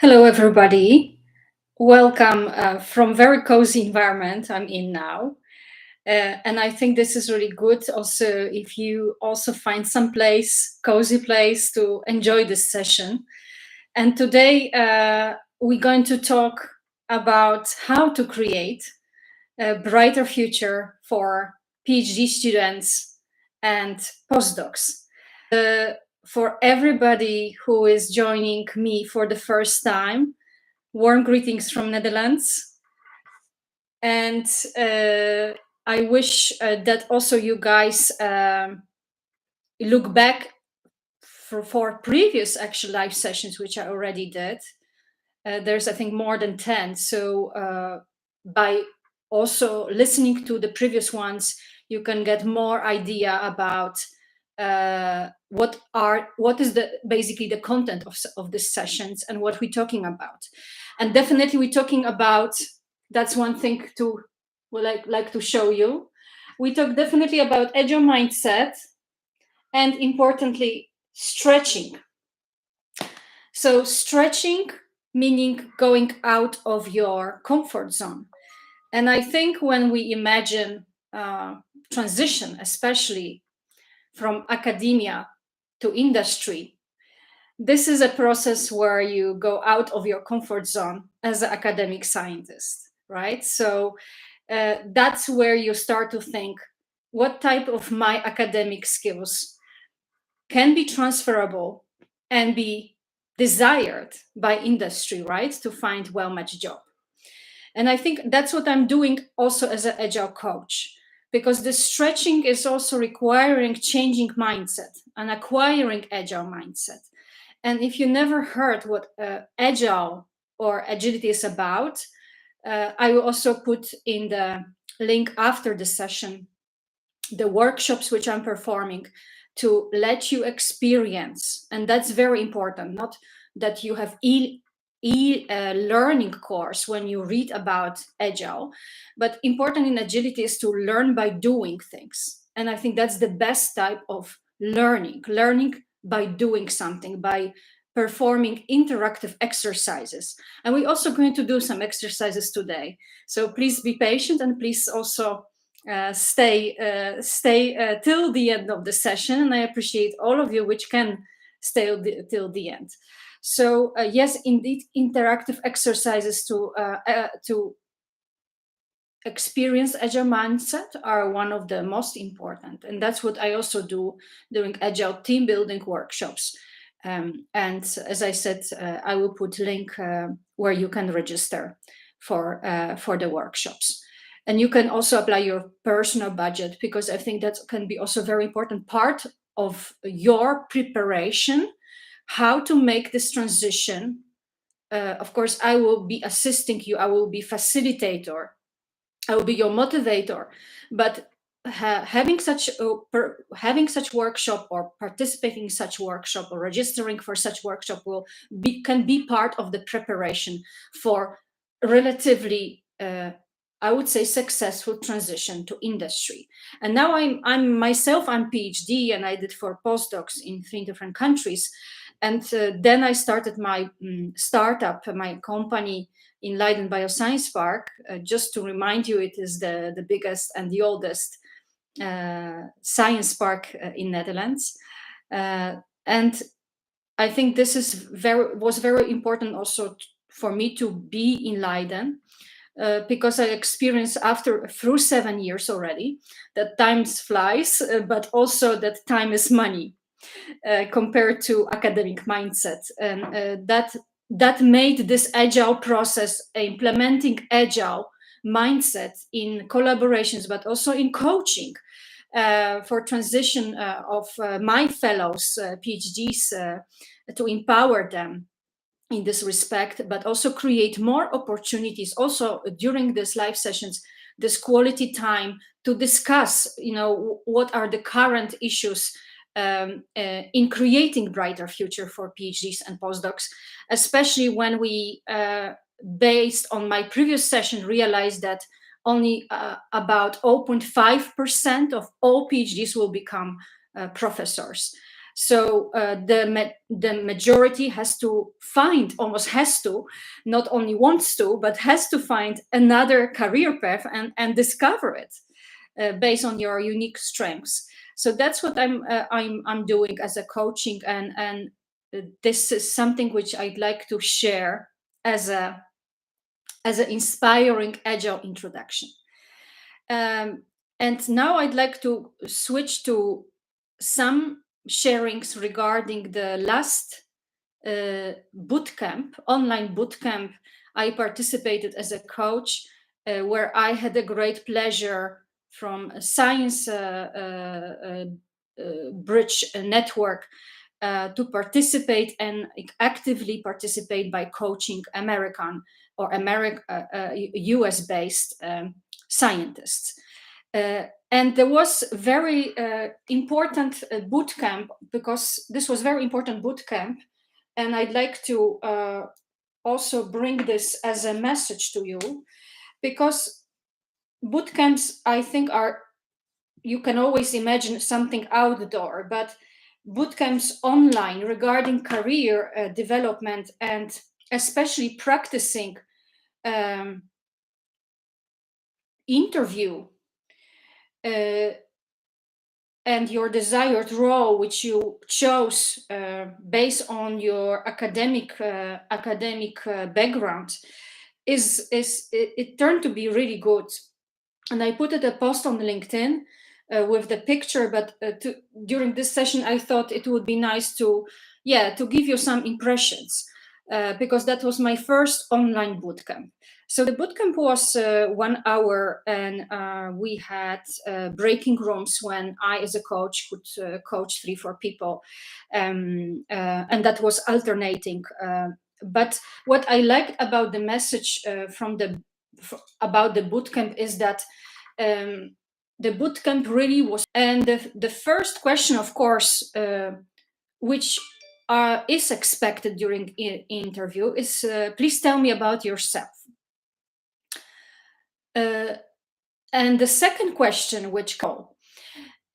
Hello, everybody. Welcome from very cozy environment I'm in now. And I think this is really good also if you also find some cozy place to enjoy this session. And today we're going to talk about how to create a brighter future for PhD students and postdocs. For everybody who is joining me for the first time, warm greetings from Netherlands. And I wish that also you guys look back for previous actual live sessions, which I already did. There's, I think, more than 10. So by also listening to the previous ones, you can get more idea about what is basically the content of these sessions and what we're talking about. And definitely we're talking about, that's one thing to like to show you. We talk definitely about agile mindset and importantly stretching. So stretching meaning going out of your comfort zone. And I think when we imagine transition, especially from academia to industry, this is a process where you go out of your comfort zone as an academic scientist, right? So that's where you start to think, what type of my academic skills can be transferable and be desired by industry, right? To find well-matched job. And I think that's what I'm doing also as an agile coach, because the stretching is also requiring changing mindset and acquiring agile mindset. And if you never heard what agile or agility is about, I will also put in the link after the session the workshops which I'm performing to let you experience. And that's very important, not that you have learning course when you read about agile, but important in agility is to learn by doing things. And I think that's the best type of learning by doing something, by performing interactive exercises. And we're also going to do some exercises today, so please be patient and please also stay till the end of the session. And I appreciate all of you which can stay till the end. So yes, indeed, interactive exercises to experience agile mindset are one of the most important, and that's what I also do during agile team building workshops. And as I said, I will put link where you can register for the workshops. And you can also apply your personal budget, because I think that can be also a very important part of your preparation, how to make this transition. Of course, I will be assisting you, I will be facilitator, I will be your motivator, but having such workshop or participating in such workshop or registering for such workshop can be part of the preparation for relatively I would say successful transition to industry. And now I'm PhD, and I did 4 postdocs in 3 different countries. And then I started my startup, my company in Leiden Bioscience Park. Just to remind you, it is the biggest and the oldest science park in Netherlands. And I think this was very important also for me to be in Leiden, because I experienced through 7 years already that time flies, but also that time is money compared to academic mindset. And that made this agile process, implementing agile mindset in collaborations, but also in coaching for transition of my fellows, PhDs, to empower them in this respect, but also create more opportunities also during these live sessions, this quality time to discuss, what are the current issues in creating brighter future for PhDs and postdocs, especially when we, based on my previous session, realized that only about 0.5% of all PhDs will become professors. So the majority almost has to, not only wants to, but has to find another career path and discover it based on your unique strengths. So that's what I'm doing as a coaching, and this is something which I'd like to share as an inspiring agile introduction. And now I'd like to switch to some sharings regarding the last online bootcamp I participated as a coach, where I had a great pleasure from a science bridge network to participate and actively participate by coaching US based scientists. And there was very important boot camp, because this was very important boot camp, and I'd like to also bring this as a message to you, because boot camps, I think, you can always imagine something outdoor, but boot camps online regarding career development, and especially practicing interview and your desired role, which you chose based on your academic background, it turned to be really good. And I put a post on LinkedIn with the picture, but during this session, I thought it would be nice to give you some impressions, because that was my first online bootcamp. So the bootcamp was 1 hour, and we had breaking rooms when I, as a coach, could coach 3-4 people, and that was alternating. But what I liked about the message about the bootcamp is that the bootcamp really was, and the first question, of course, which is expected during interview is, please tell me about yourself. And the second question,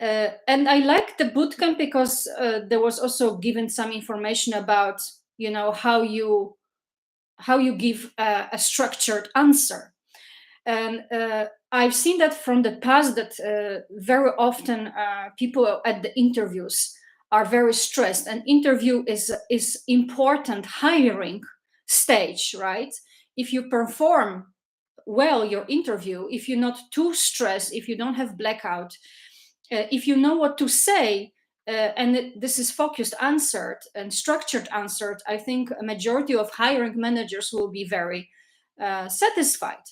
and I like the bootcamp because there was also given some information about, how you give a structured answer. And I've seen that from the past, that very often people at the interviews are very stressed, and interview is important hiring stage, right? If you perform well your interview, if you're not too stressed, if you don't have blackout, if you know what to say, and this is focused answered and structured answered, I think a majority of hiring managers will be very satisfied.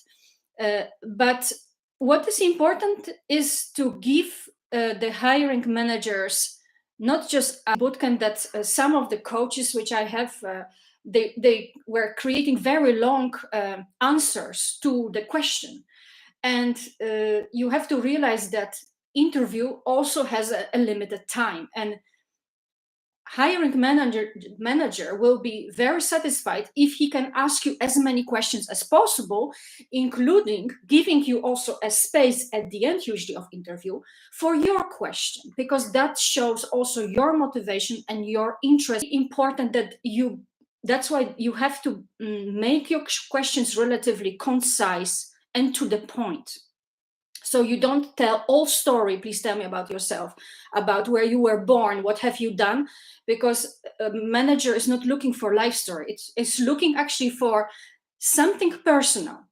But what is important is to give the hiring managers not just a bootcamp, that some of the coaches which I have, they were creating very long answers to the question. And you have to realize that interview also has a limited time, and hiring manager will be very satisfied if he can ask you as many questions as possible, including giving you also a space at the end, usually of interview, for your question, because that shows also your motivation and your interest. Important that's why you have to make your questions relatively concise and to the point. So you don't tell all story, please tell me about yourself, about where you were born, what have you done, because a manager is not looking for life story. It's looking actually for something personal.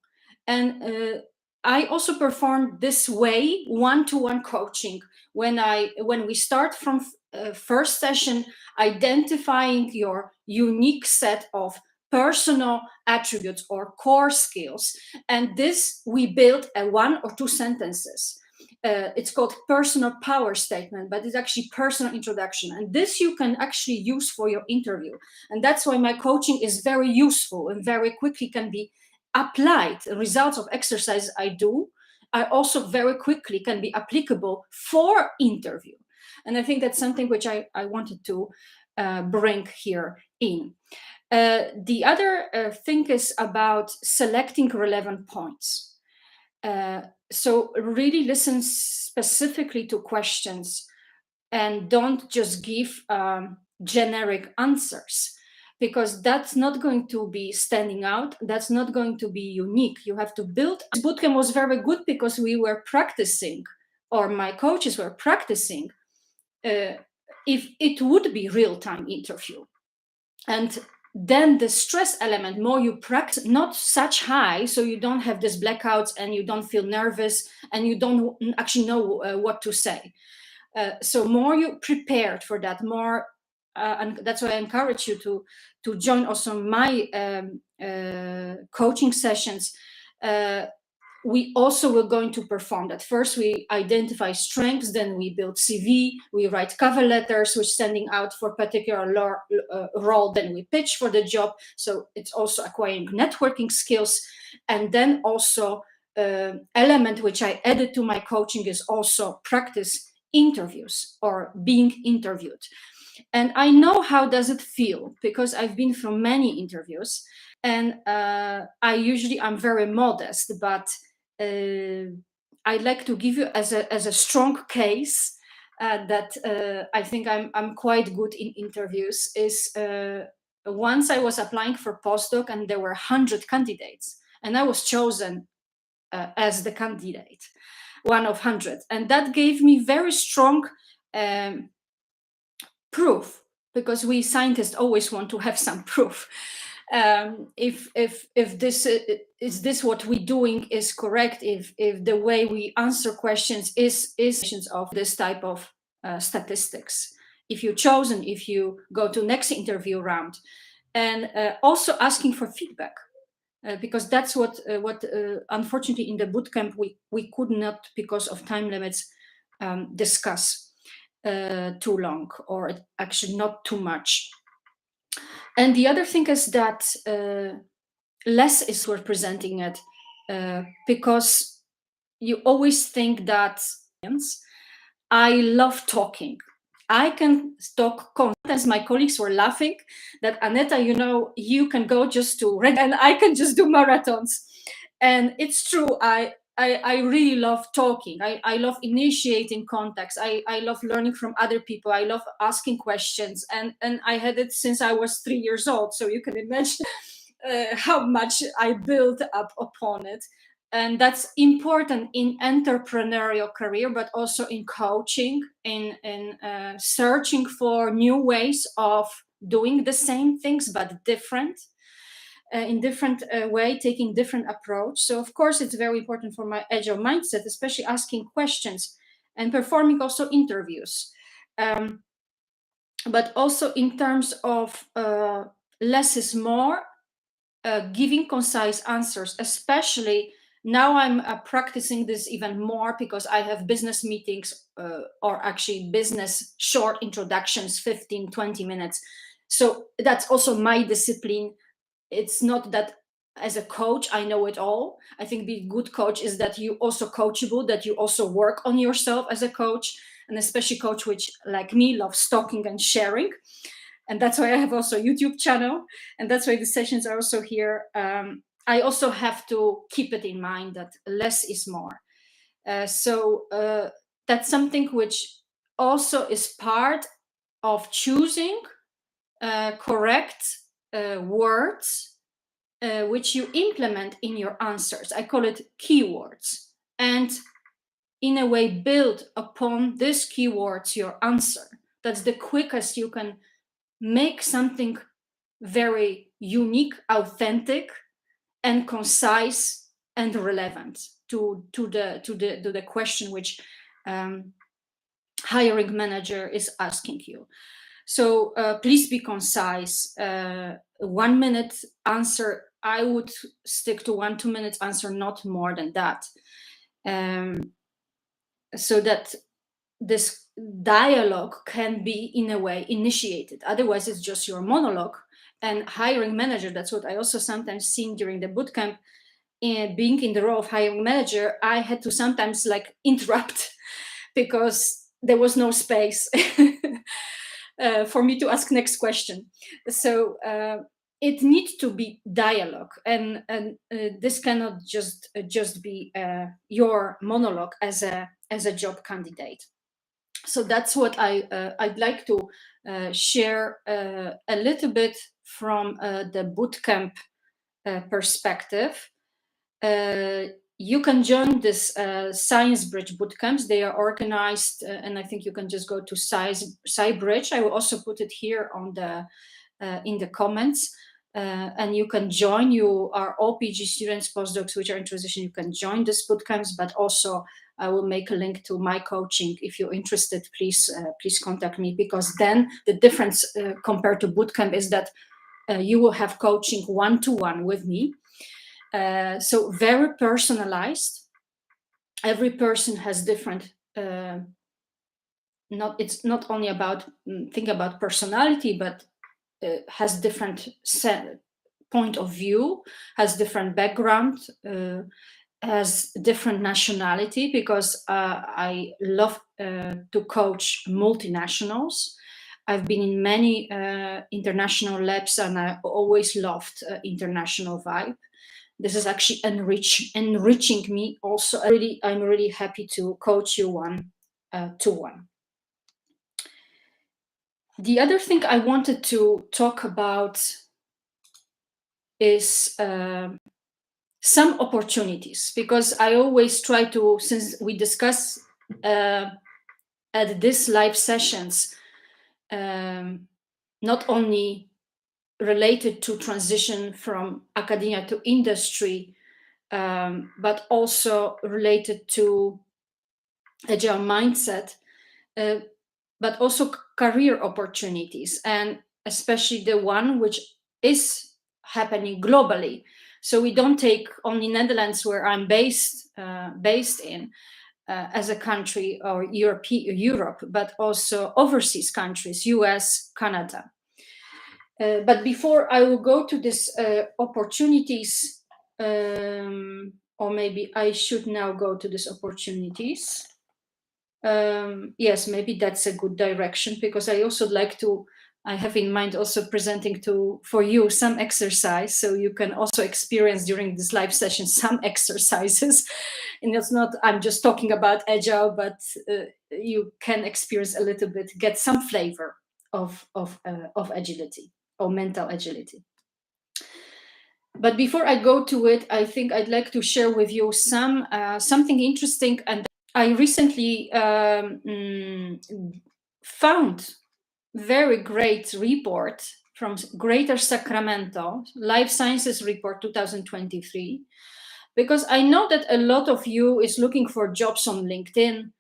And I also perform this way, one-to-one coaching, when we start from first session, identifying your unique set of personal attributes or core skills, and this we build a 1 or 2 sentences. It's called personal power statement, but it's actually personal introduction, and this you can actually use for your interview. And that's why my coaching is very useful and very quickly can be applied. The results of exercises I do are also very quickly can be applicable for interview. And I think that's something which I wanted to bring here in. The other thing is about selecting relevant points. So really listen specifically to questions and don't just give generic answers, because that's not going to be standing out. That's not going to be unique. You have to build. This bootcamp was very good because we were practicing, or my coaches were practicing, if it would be real-time interview. And then the stress element, more you practice, not such high, so you don't have these blackouts and you don't feel nervous and you don't actually know what to say. So more you prepared for that, more, and that's why I encourage you to join also my coaching sessions. We also were going to perform that. First, we identify strengths, then we build CV, we write cover letters, we're standing out for particular role, then we pitch for the job. So it's also acquiring networking skills. And then also element which I added to my coaching is also practice interviews or being interviewed. And I know how does it feel, because I've been through many interviews, and I'm very modest, but I'd like to give you as a strong case that I think I'm quite good in interviews. Is once I was applying for postdoc and there were 100 candidates, and I was chosen as the candidate, one of 100, and that gave me very strong proof, because we scientists always want to have some proof. If this is this what we're doing is correct, if the way we answer questions is of this type of statistics, if you're chosen, if you go to next interview round, and also asking for feedback, because that's what unfortunately in the bootcamp we could not, because of time limits, discuss too long, or actually not too much. And the other thing is that less is we're presenting it, because you always think that I love talking. I can talk. Sometimes my colleagues were laughing that, Aneta, you can go just to and I can just do marathons. And it's true. I really love talking. I love initiating contacts. I love learning from other people. I love asking questions. And I had it since I was 3 years old. So you can imagine how much I built up upon it. And that's important in entrepreneurial career, but also in coaching, in searching for new ways of doing the same things, but different. In different way, taking different approach. So of course it's very important for my agile mindset, especially asking questions and performing also interviews. But also in terms of less is more, giving concise answers, especially now I'm practicing this even more, because I have business meetings, or actually business short introductions, 15, 20 minutes. So that's also my discipline. It's not that as a coach I know it all. I think being a good coach is that you also coachable, that you also work on yourself as a coach, and especially coach which, like me, loves talking and sharing. And that's why I have also a YouTube channel, and that's why the sessions are also here. I also have to keep it in mind that less is more. So that's something which also is part of choosing correct words which you implement in your answers. I call it keywords. And in a way, build upon these keywords your answer. That's the quickest you can make something very unique, authentic, and concise and relevant to the question which hiring manager is asking you. So please be concise. 1 minute answer, I would stick to 1-2 minutes answer, not more than that. So that this dialogue can be in a way initiated. Otherwise it's just your monologue. And hiring manager, that's what I also sometimes seen during the bootcamp, being in the role of hiring manager, I had to sometimes like interrupt because there was no space for me to ask next question. So it needs to be dialogue, and this cannot just be your monologue as a job candidate. So that's what I'd like to share a little bit from the bootcamp perspective. You can join this Science Bridge bootcamps. They are organized, and I think you can just go to SciBridge. I will also put it here on the in the comments. And you can join. You are all PG students, postdocs, which are in transition. You can join this bootcamps, but also I will make a link to my coaching. If you're interested, please contact me, because then the difference compared to bootcamp is that you will have coaching one-to-one with me. So very personalized. Every person has different. It's not only about think about personality, but has different point of view, has different background, has different nationality, because I love to coach multinationals. I've been in many international labs, and I always loved international vibe. This is actually enriching me also. I'm really happy to coach you one-to-one. The other thing I wanted to talk about is some opportunities, because I always try to, since we discuss at this live sessions, not only related to transition from academia to industry, but also related to agile mindset, but also career opportunities, and especially the one which is happening globally. So we don't take only Netherlands, where I'm based in as a country, or Europe, but also overseas countries, US, Canada. But before I will go to this opportunities, or maybe I should now go to these opportunities. Yes, maybe that's a good direction, because I also like to, I have in mind also presenting for you some exercise, so you can also experience during this live session some exercises. And it's not, I'm just talking about agile, but you can experience a little bit, get some flavor of agility, or mental agility. But before I go to it, I think I'd like to share with you something interesting. And I recently found very great report from Greater Sacramento, Life Sciences Report 2023, because I know that a lot of you is looking for jobs on LinkedIn,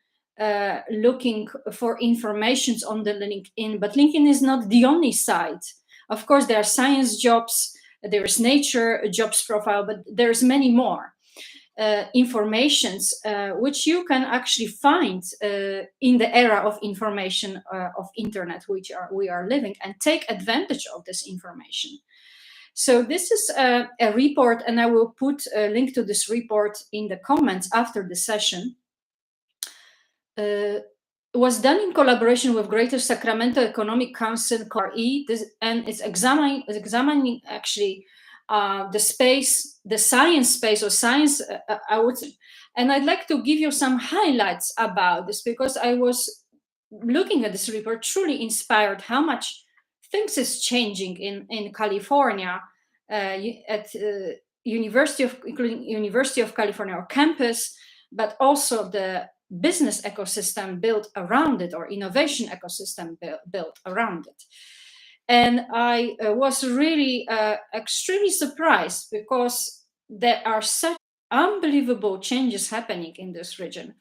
looking for informations on the LinkedIn, but LinkedIn is not the only site. Of course, there are science jobs, there is nature jobs profile, but there's many more informations which you can actually find in the era of information of internet, which we are living, and take advantage of this information. So this is a report, and I will put a link to this report in the comments after the session. Was done in collaboration with Greater Sacramento Economic Council, CRE, and it's examining actually the space, the science space, or science, I would say. And I'd like to give you some highlights about this, because I was looking at this report, truly inspired how much things is changing in California, at including University of California, or campus, but also the business ecosystem built around it, or innovation ecosystem built around it. And I was really extremely surprised, because there are such unbelievable changes happening in this region.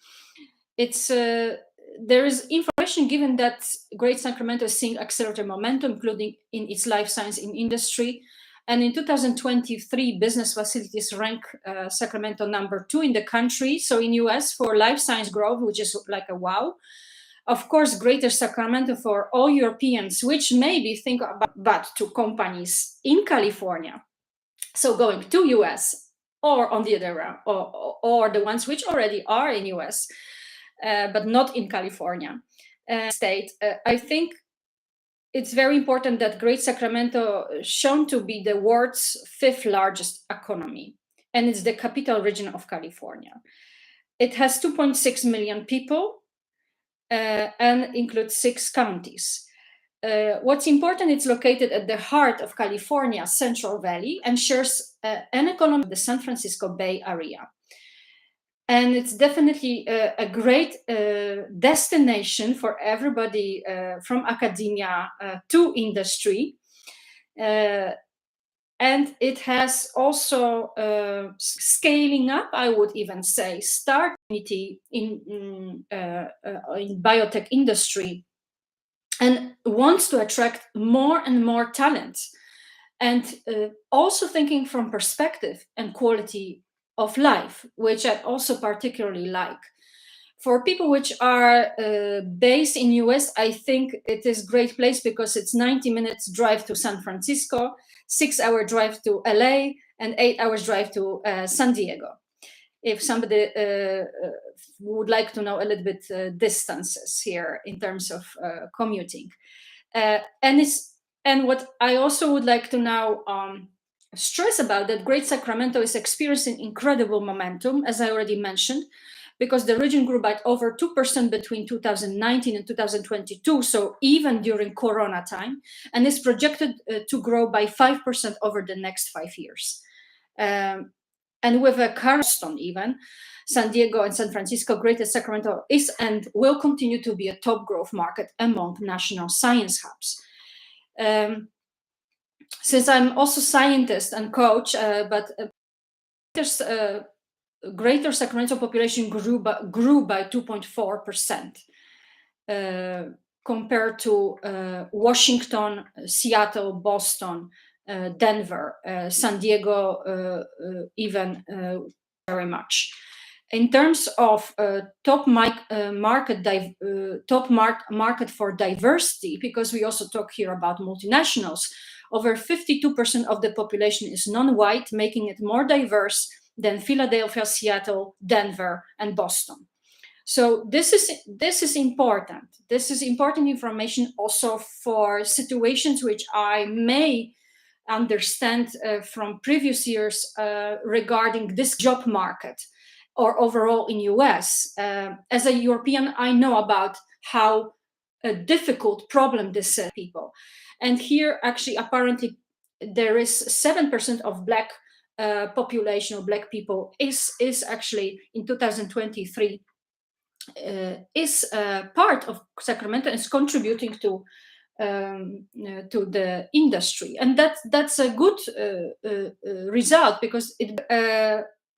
It's there is information given that Great Sacramento is seeing accelerated momentum, including in its life science in industry. And in 2023, business facilities rank Sacramento number 2 in the country. So in US for life science growth, which is like a wow. Of course, Greater Sacramento for all Europeans, which maybe think about, but to companies in California. So going to US, or on the other round, or the ones which already are in US, but not in California state. I think it's very important that Great Sacramento is shown to be the world's 5th largest economy, and it's the capital region of California. It has 2.6 million people. and includes 6 counties. What's important, it's located at the heart of California's Central Valley and shares an economy of the San Francisco Bay Area. And it's definitely a great destination for everybody from academia to industry. And it has also scaling up, I would even say, start in biotech industry, and wants to attract more and more talent, and also thinking from perspective and quality of life, which I also particularly like. For people which are based in US, I think it is a great place because it's 90 minutes drive to San Francisco, 6-hour drive to LA, and 8 hours drive to San Diego. If somebody would like to know a little bit distances here in terms of commuting. And what I also would like to now stress about that Great Sacramento is experiencing incredible momentum, as I already mentioned, because the region grew by over 2% between 2019 and 2022, so even during Corona time, and is projected to grow by 5% over the next 5 years. And with a current Boston even, San Diego and San Francisco, Greater Sacramento is and will continue to be a top growth market among national science hubs. Since I'm also scientist and coach, but there's Greater Sacramento population grew by 2.4% compared to Washington, Seattle, Boston, Denver, San Diego, even very much. In terms of top market for diversity, because we also talk here about multinationals, over 52% of the population is non-white, making it more diverse than Philadelphia, Seattle, Denver, and Boston. So this is important. This is important information also for situations which I may understand from previous years regarding this job market or overall in US. As a European, I know about how a difficult problem this is people. And here actually apparently there is 7% of Black population or Black people is actually in 2023 is part of Sacramento and is contributing to the industry, and that's a good result because it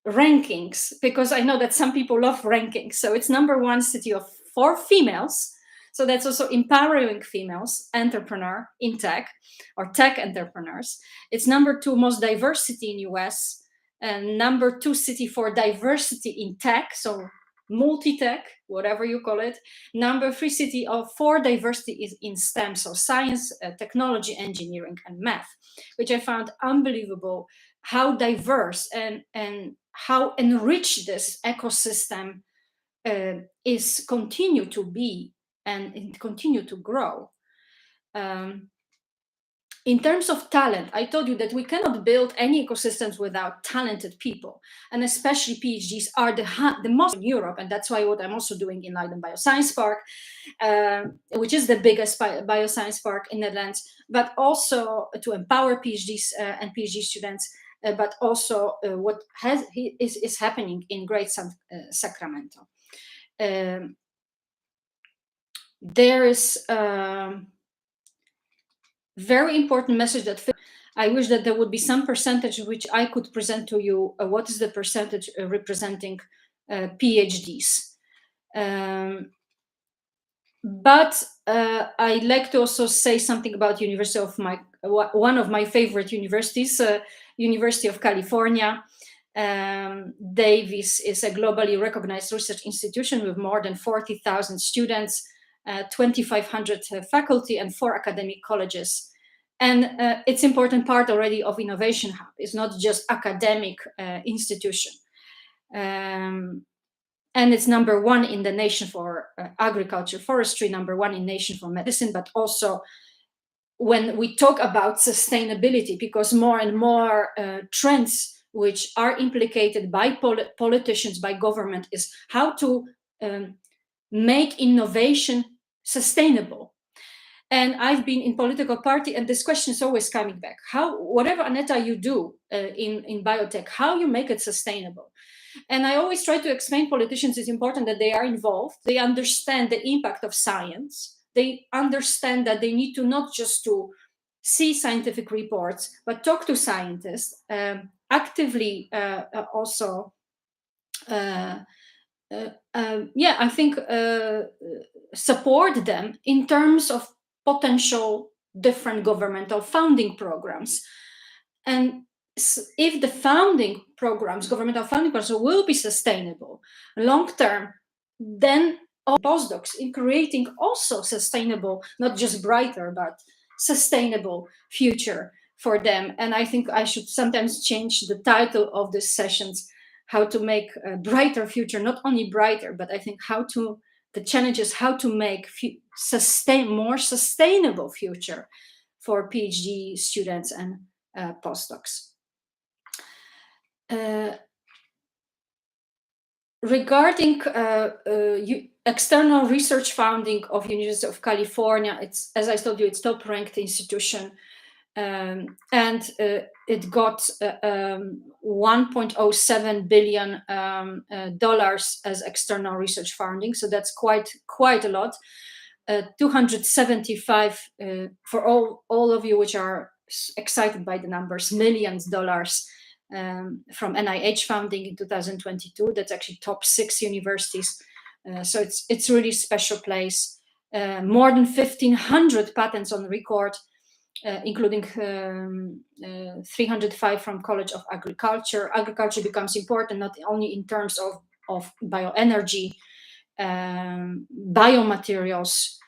rankings, because I know that some people love rankings. So it's number 1 city for females. So that's also empowering females entrepreneur in tech or tech entrepreneurs. It's number 2 most diverse city in US, and number 2 city for diversity in tech. So multi-tech, whatever you call it. Number 3 city for diversity is in STEM, so science, technology, engineering, and math, which I found unbelievable how diverse and how enriched this ecosystem is continue to be and continue to grow. In terms of talent, I told you that we cannot build any ecosystems without talented people, and especially PhDs are the most in Europe, and that's why what I'm also doing in Leiden Bioscience Park, which is the biggest bioscience park in the Netherlands, but also to empower PhDs and PhD students, but also what is happening in Great Sacramento. There is very important message that I wish that there would be some percentage which I could present to you. What is the percentage representing PhDs? But I'd like to also say something about University of one of my favorite universities, University of California. Davis is a globally recognized research institution with more than 40,000 students, 2,500 faculty, and 4 academic colleges. And it's important part already of Innovation Hub. It's not just academic institution. And it's number 1 in the nation for agriculture, forestry, number 1 in nation for medicine, but also when we talk about sustainability, because more and more trends which are implicated by politicians, by government, is how to make innovation sustainable. And I've been in political party, and this question is always coming back. How, whatever, Aneta, you do in biotech, how you make it sustainable? And I always try to explain politicians it's important that they are involved. They understand the impact of science. They understand that they need to not just to see scientific reports, but talk to scientists, actively also I think support them in terms of potential different governmental funding programs. And if the funding programs, governmental funding programs, will be sustainable long term, then all postdocs in creating also sustainable, not just brighter, but sustainable future for them. And I think I should sometimes change the title of these sessions, how to make a brighter future, not only brighter, but I think how to, the challenge is how to make more sustainable future for PhD students and postdocs. Regarding external research funding of University of California, it's, as I told you, it's top-ranked institution, and it got $1.07 billion dollars as external research funding, so that's quite a lot. 275 for all of you which are excited by the numbers, millions dollars from NIH funding in 2022. That's actually top 6 universities. So it's really special place. More than 1,500 patents on record, including 305 from College of Agriculture. Agriculture becomes important not only in terms of bioenergy, biomaterials,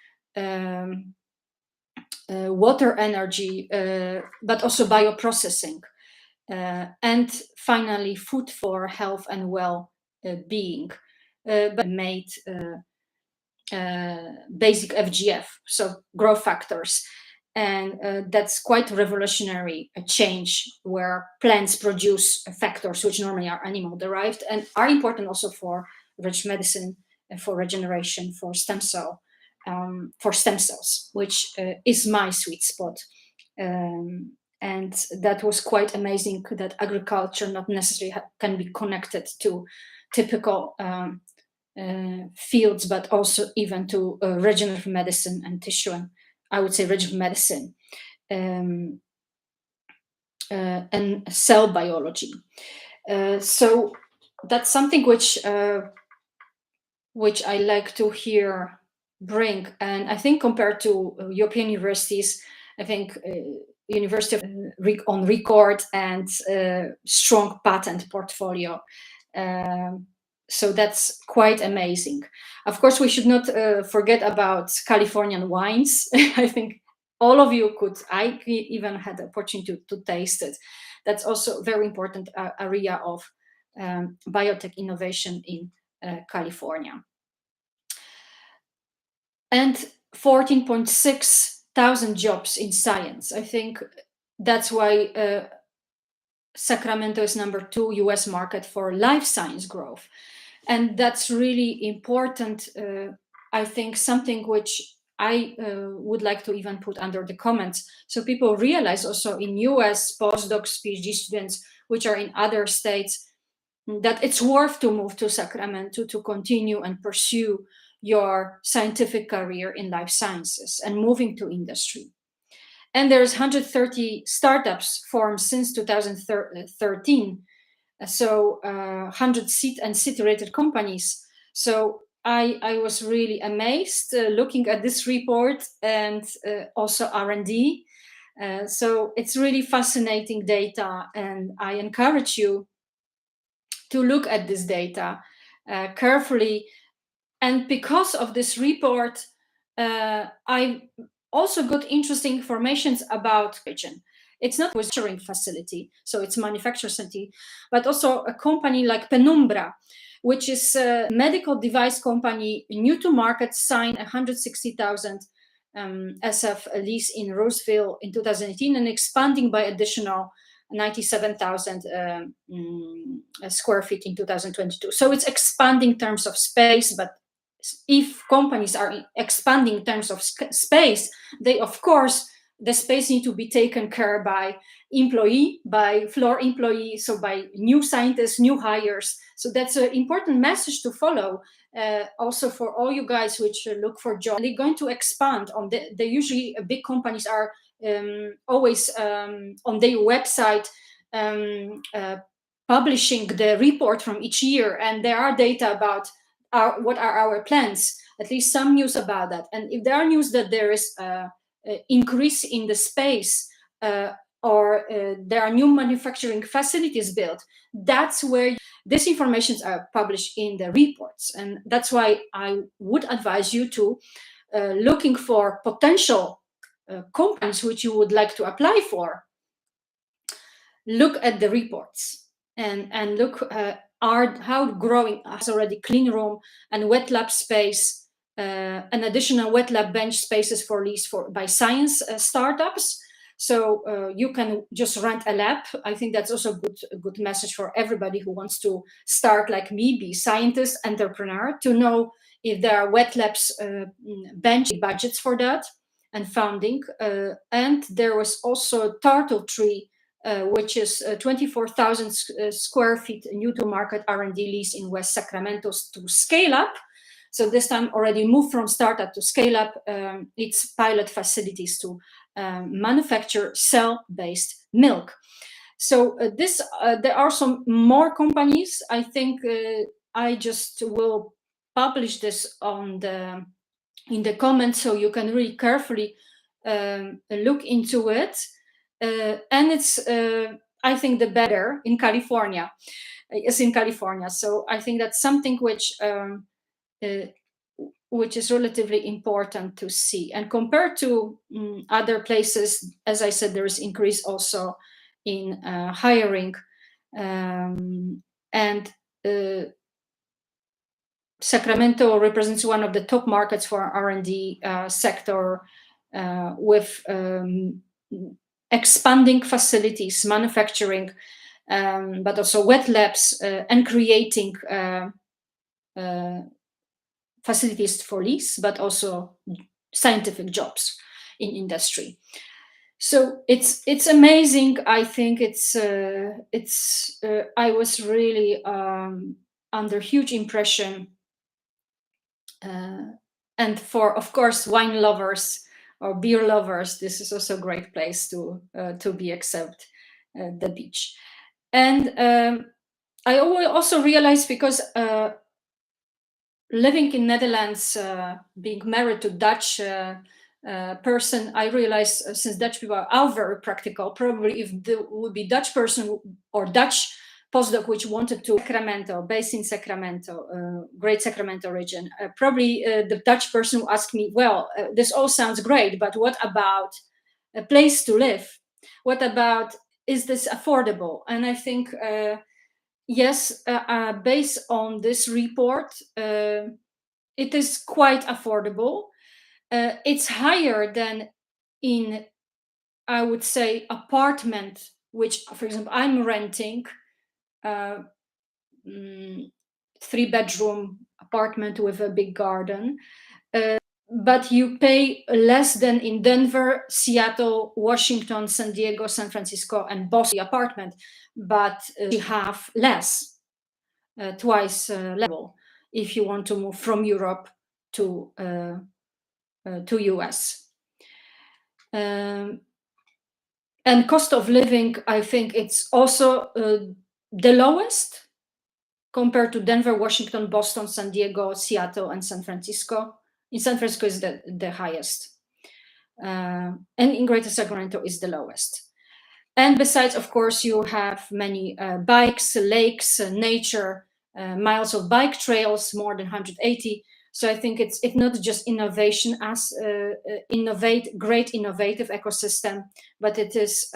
water energy, but also bioprocessing. And finally, food for health and well-being, but made basic FGF, so growth factors. And that's quite revolutionary, a change where plants produce factors which normally are animal derived and are important also for regenerative medicine, for regeneration, for stem cells, which is my sweet spot. And that was quite amazing that agriculture not necessarily can be connected to typical fields, but also even to regenerative medicine and tissue, and I would say regenerative medicine and cell biology. So that's something which I like to bring. And I think compared to European universities, I think University of on record and strong patent portfolio. So that's quite amazing. Of course, we should not forget about Californian wines. I think all of you could, I even had the opportunity to taste it. That's also a very important area of biotech innovation in California. And 14.6 thousand jobs in science. I think that's why Sacramento is number 2 US market for life science growth. And that's really important. I think something which I would like to even put under the comments, so people realize also in US postdocs, PhD students, which are in other states, that it's worth to move to Sacramento to continue and pursue your scientific career in life sciences and moving to industry. And there's 130 startups formed since 2013. So 100 seed and seed-rated companies. So I was really amazed looking at this report, and also R&D. So it's really fascinating data, and I encourage you to look at this data carefully. And because of this report, I also got interesting information about region. It's not a manufacturing facility, so it's manufacturing facility, but also a company like Penumbra, which is a medical device company, new to market, signed 160,000 SF lease in Roseville in 2018 and expanding by additional 97,000 square feet in 2022. So it's expanding in terms of space, but if companies are expanding in terms of space, they of course the space need to be taken care by employee, by floor employee, so by new scientists, new hires. So that's an important message to follow, also for all you guys which look for jobs. They're going to expand on they usually big companies are always on their website publishing the report from each year, and there are data about what are our plans, at least some news about that. And if there are news that there is increase in the space, or there are new manufacturing facilities built, that's where these informations are published in the reports. And that's why I would advise you to looking for potential companies which you would like to apply for. Look at the reports and look how growing has already clean room and wet lab space, and additional wet lab bench spaces for lease by science startups. So you can just rent a lab. I think that's also a good message for everybody who wants to start like me, be scientist, entrepreneur, to know if there are wet labs, bench budgets for that and funding. And there was also Turtle Tree, which is 24,000 square feet new to market R&D lease in West Sacramento to scale up. So this time already moved from startup to scale up its pilot facilities to manufacture cell-based milk. So there are some more companies. I think I just will publish this in the comments so you can really carefully look into it. And it's I think the better in California is in California. So I think that's something which is relatively important to see. And compared to other places, as I said, there is increase also in hiring, and Sacramento represents one of the top markets for R&D sector, with expanding facilities, manufacturing, but also wet labs, and creating facilities for lease, but also scientific jobs in industry. So it's amazing. I think I was really under huge impression, and for, of course, wine lovers or beer lovers, this is also a great place to be, except the beach. And I also realized, because living in Netherlands, being married to Dutch person, I realized since Dutch people are very practical, probably if there would be Dutch person or Dutch postdoc which wanted to Sacramento, based in Sacramento, Great Sacramento region, probably the Dutch person will ask me, well, this all sounds great, but what about a place to live? What about, is this affordable? And I think, yes, based on this report, it is quite affordable. It's higher than in, I would say, apartment, which, for example, I'm renting, 3-bedroom apartment with a big garden, but you pay less than in Denver, Seattle, Washington, San Diego, San Francisco, and Boston apartment, but you have less, twice level, if you want to move from Europe to US. And cost of living, I think it's also the lowest compared to Denver, Washington, Boston, San Diego, Seattle, and San Francisco. In San Francisco is the highest. And in Greater Sacramento is the lowest. And besides, of course, you have many bikes, lakes, nature, miles of bike trails, more than 180. So I think it's not just innovation as great innovative ecosystem, but it is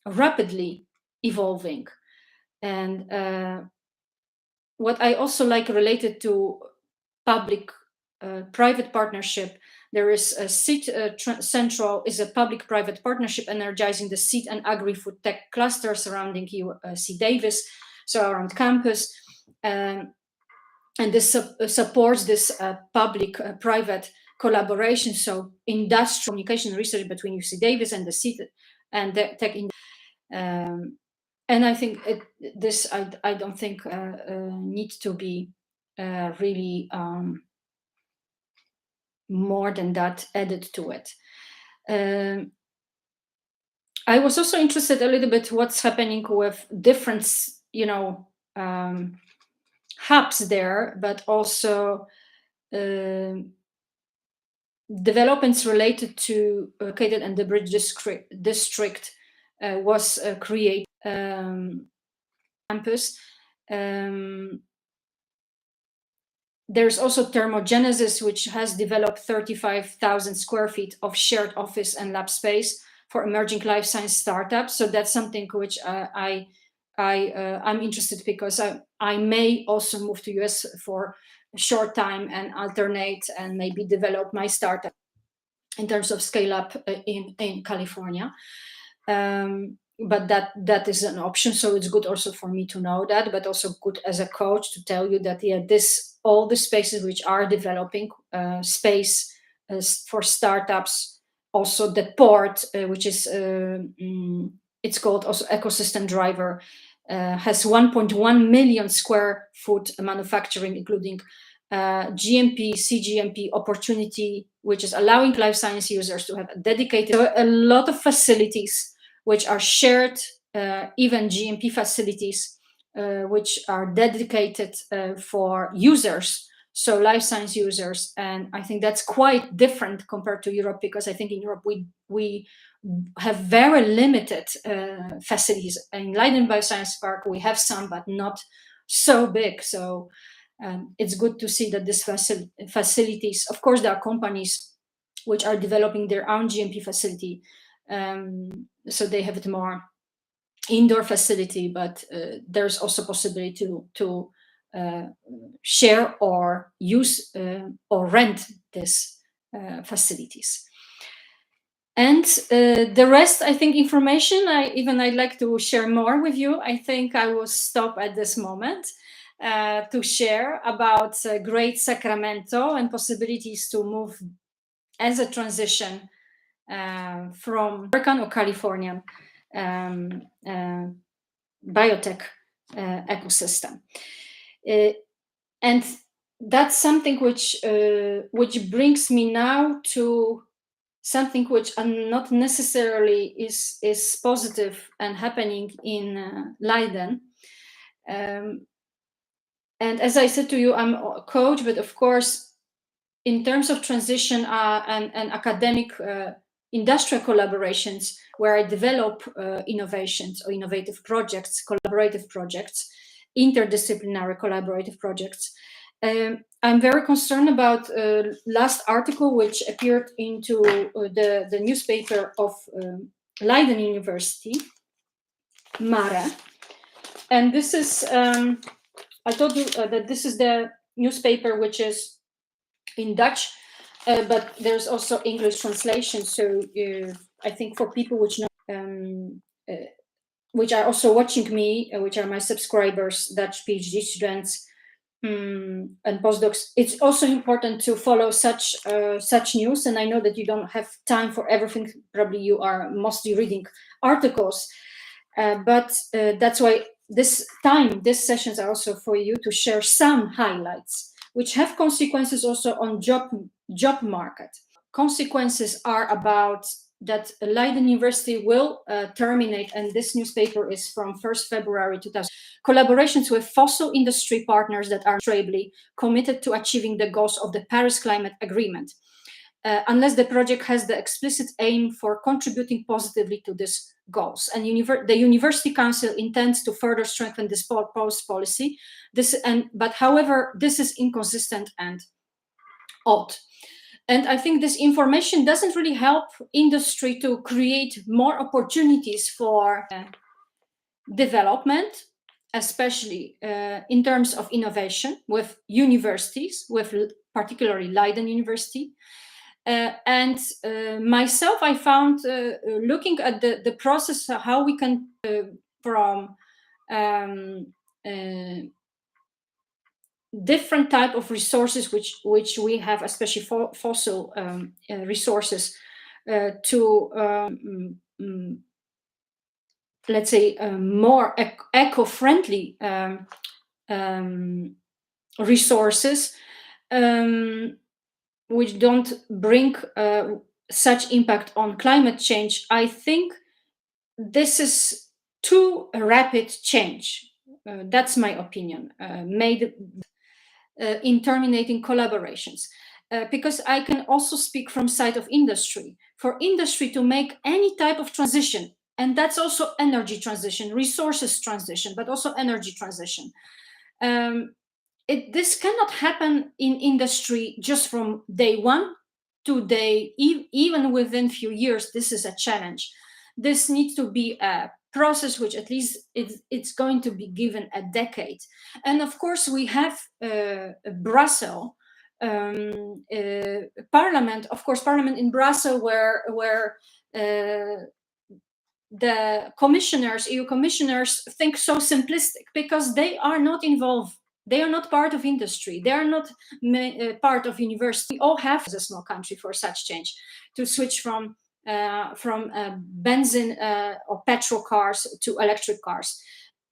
rapidly evolving. And what I also like related to public-private partnership, there is a seed central is a public-private partnership energizing the seed and agri-food tech cluster surrounding UC Davis, so around campus. and this supports this public-private collaboration. So industrial communication research between UC Davis and the CETA and the tech. And I think this I don't think needs to be really more than that added to it. I was also interested a little bit what's happening with different, hubs there, but also developments related to located in the Bridge district was created campus. There's also Thermogenesis, which has developed 35,000 square feet of shared office and lab space for emerging life science startups. So that's something which I'm interested, because I may also move to US for a short time and alternate and maybe develop my startup in terms of scale up in California. But that is an option. So it's good also for me to know that, but also good as a coach to tell you that, yeah, all the spaces which are developing space for startups, also the port, which is it's called also ecosystem driver, has 1.1 million square foot manufacturing, including GMP, CGMP opportunity, which is allowing life science users to have a lot of facilities which are shared, even GMP facilities, which are dedicated for users, so life science users. And I think that's quite different compared to Europe, because I think in Europe we have very limited facilities. In Leiden Bioscience Park we have some, but not so big. So it's good to see that these facilities, of course, there are companies which are developing their own GMP facility, so they have it more indoor facility, but there's also possibility to share or use or rent these facilities. And the rest, I think, information, I'd like to share more with you. I think I will stop at this moment to share about Great Sacramento and possibilities to move as a transition from American or Californian biotech ecosystem. And that's something which brings me now to something which not necessarily is positive and happening in Leiden. And as I said to you, I'm a coach, but of course, in terms of transition and academic industrial collaborations, where I develop innovations or innovative projects, collaborative projects, interdisciplinary collaborative projects, I'm very concerned about last article which appeared into the newspaper of Leiden University, Mare. And this is, I told you that this is the newspaper which is in Dutch, but there's also English translation. So I think for people which know, which are also watching me, which are my subscribers, Dutch PhD students, and postdocs, it's also important to follow such news. And I know that you don't have time for everything. Probably you are mostly reading articles, but that's why these sessions are also for you to share some highlights, which have consequences also on job market. Consequences are about that Leiden University will terminate, and this newspaper is from 1st February 2000, collaborations with fossil industry partners that are stably committed to achieving the goals of the Paris Climate Agreement, unless the project has the explicit aim for contributing positively to these goals. And the University Council intends to further strengthen this policy. But however, this is inconsistent and odd. And I think this information doesn't really help industry to create more opportunities for development, especially in terms of innovation with universities, with particularly Leiden University. And myself, I found looking at the process, how we can from different type of resources which we have, especially fossil resources, to let's say more eco-friendly resources, which don't bring such impact on climate change, I think this is too rapid change. That's my opinion, made in terminating collaborations. Because I can also speak from side of industry. For industry to make any type of transition, and that's also energy transition, resources transition, but also energy transition. This cannot happen in industry just from day one to day, even within few years. This is a challenge. This needs to be a process which at least it's going to be given a decade. And of course we have Brussels, parliament, of course, parliament in Brussels, where the commissioners, EU commissioners, think so simplistic because they are not involved. They are not part of industry. They are not part of university. We all have, as a small country, for such change, to switch from benzene or petrol cars to electric cars,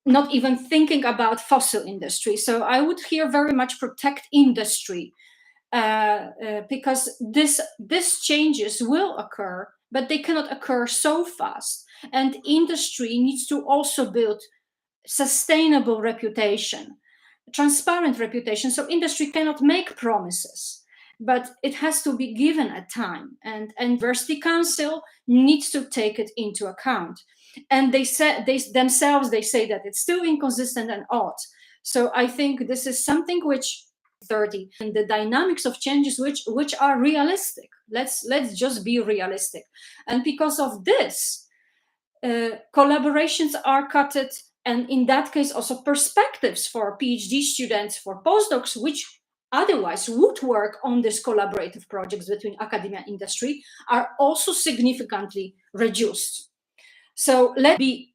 not even thinking about fossil industry. So I would here very much protect industry, because this changes will occur, but they cannot occur so fast. And industry needs to also build sustainable reputation, transparent reputation. So industry cannot make promises, but it has to be given a time, and university council needs to take it into account. And they say they say that it's still inconsistent and odd. So I think this is something which 30 and the dynamics of changes which are realistic. Let's just be realistic. And because of this, collaborations are cutted, and in that case also perspectives for PhD students, for postdocs, which otherwise would work on these collaborative projects between academia and industry, are also significantly reduced. So let's be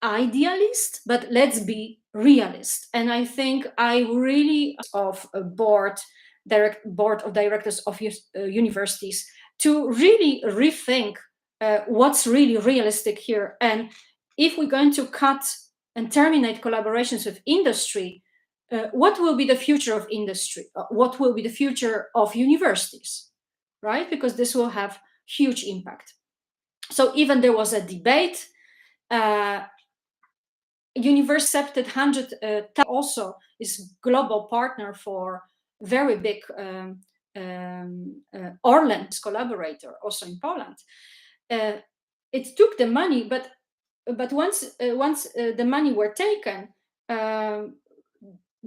idealist, but let's be realist. And I think I really of a board of directors of universities to really rethink what's really realistic here. And if we're going to cut and terminate collaborations with industry, what will be the future of industry? What will be the future of universities, right? Because this will have huge impact. So even there was a debate. University accepted 100, also is global partner for very big Orlen collaborator, also in Poland. It took the money, but once the money were taken,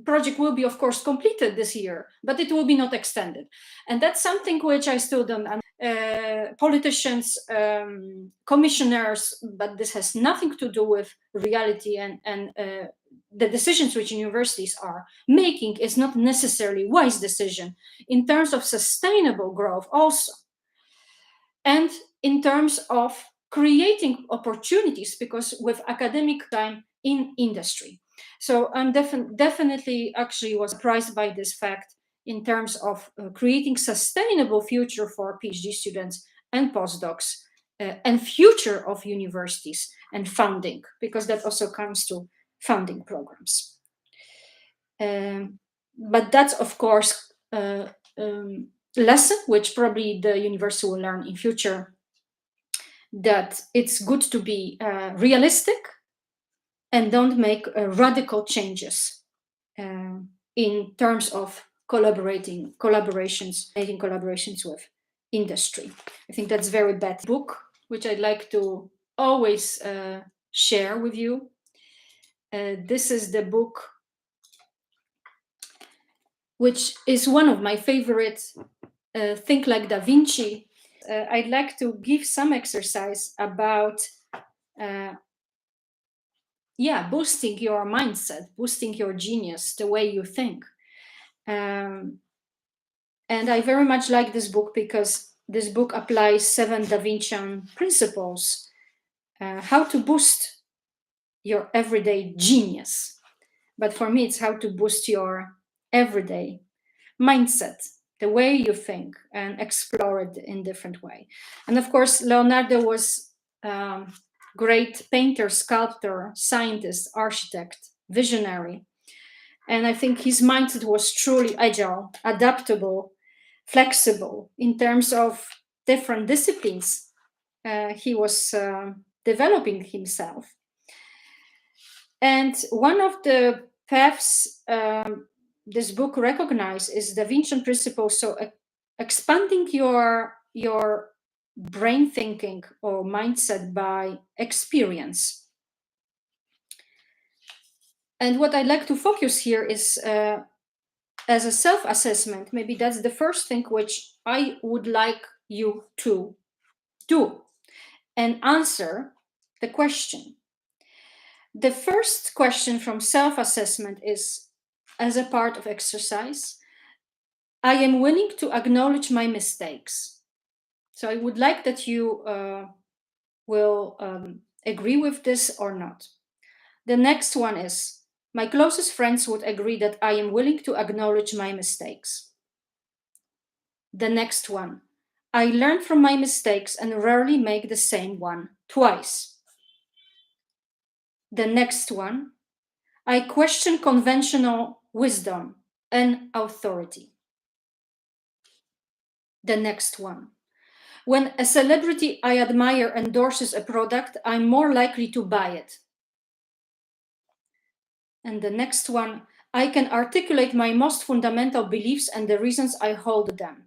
project will be of course completed this year, but it will be not extended. And that's something which I still don't politicians, commissioners, but this has nothing to do with reality, and the decisions which universities are making is not necessarily wise decision in terms of sustainable growth also, and in terms of creating opportunities, because with academic time in industry. So I'm definitely actually was surprised by this fact in terms of creating sustainable future for PhD students and postdocs, and future of universities and funding, because that also comes to funding programs. But that's of course lesson which probably the university will learn in future, that it's good to be realistic and don't make radical changes in terms of making collaborations with industry. I think that's very bad book, which I'd like to always share with you. This is the book, which is one of my favorites, Think Like Da Vinci. I'd like to give some exercise about boosting your mindset, boosting your genius, the way you think. And I very much like this book because this book applies 7 Da Vincian principles, how to boost your everyday genius. But for me, it's how to boost your every day. Mindset, the way you think, and explore it in different way. And of course, Leonardo was great painter, sculptor, scientist, architect, visionary. And I think his mindset was truly agile, adaptable, flexible in terms of different disciplines he was developing himself. And one of the paths this book recognizes is Da Vincian principle. So expanding your brain thinking or mindset by experience. And what I'd like to focus here is as a self-assessment. Maybe that's the first thing which I would like you to do and answer the question. The first question from self-assessment is, as a part of exercise, I am willing to acknowledge my mistakes. So I would like that you will agree with this or not. The next one is, my closest friends would agree that I am willing to acknowledge my mistakes. The next one, I learn from my mistakes and rarely make the same one twice. The next one, I question conventional wisdom and authority. The next one, when a celebrity I admire endorses a product, I'm more likely to buy it. And the next one, I can articulate my most fundamental beliefs and the reasons I hold them.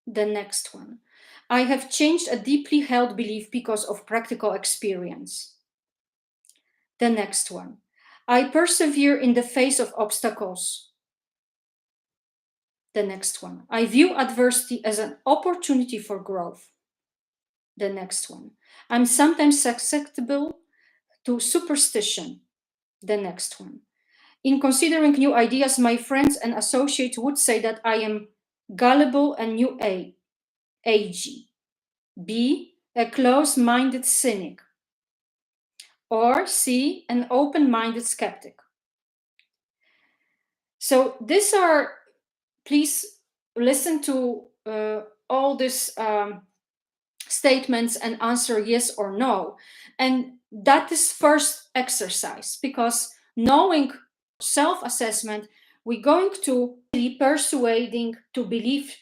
The next one, I have changed a deeply held belief because of practical experience. The next one, I persevere in the face of obstacles. The next one, I view adversity as an opportunity for growth. The next one, I'm sometimes susceptible to superstition. The next one, in considering new ideas, my friends and associates would say that I am gullible and new agey. B, a close-minded cynic. Or C, an open-minded skeptic. So these are, please listen to all these statements and answer yes or no. And that is first exercise, because knowing self-assessment, we're going to be persuading to believe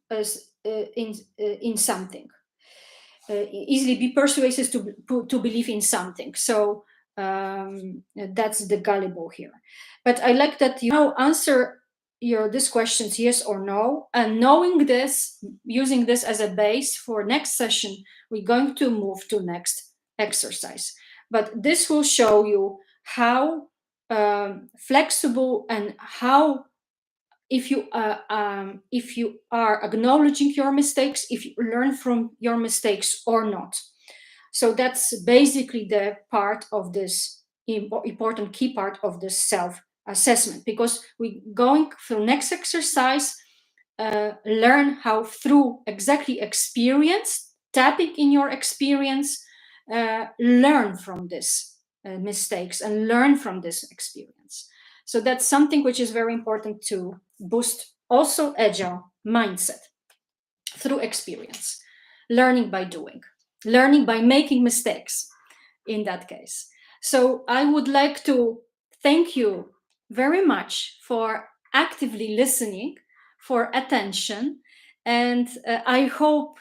as in something. Easily be persuasive to believe in something. So that's the gullible here. But I like that you now answer these questions yes or no, and knowing this, using this as a base for next session, we're going to move to next exercise. But this will show you how flexible and how, if you are acknowledging your mistakes, if you learn from your mistakes or not. So that's basically the part of this important key part of this self-assessment, because we're going through next exercise, learn how through exactly experience, tapping in your experience, learn from this mistakes and learn from this experience. So that's something which is very important to boost also agile mindset through experience, learning by doing, learning by making mistakes in that case. So I would like to thank you very much for actively listening, for attention, and I hope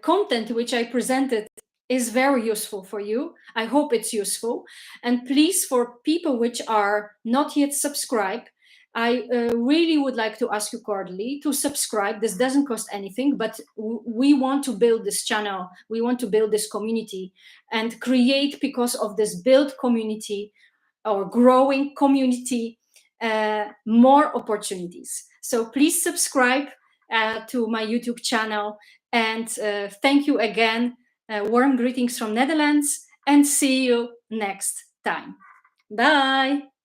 content which I presented is very useful for you. I hope it's useful. And please, for people which are not yet subscribed, I really would like to ask you cordially to subscribe. This doesn't cost anything, but we want to build this channel. We want to build this community and create, because of this build community or growing community, more opportunities. So please subscribe to my YouTube channel. And thank you again. Warm greetings from Netherlands, and see you next time. Bye.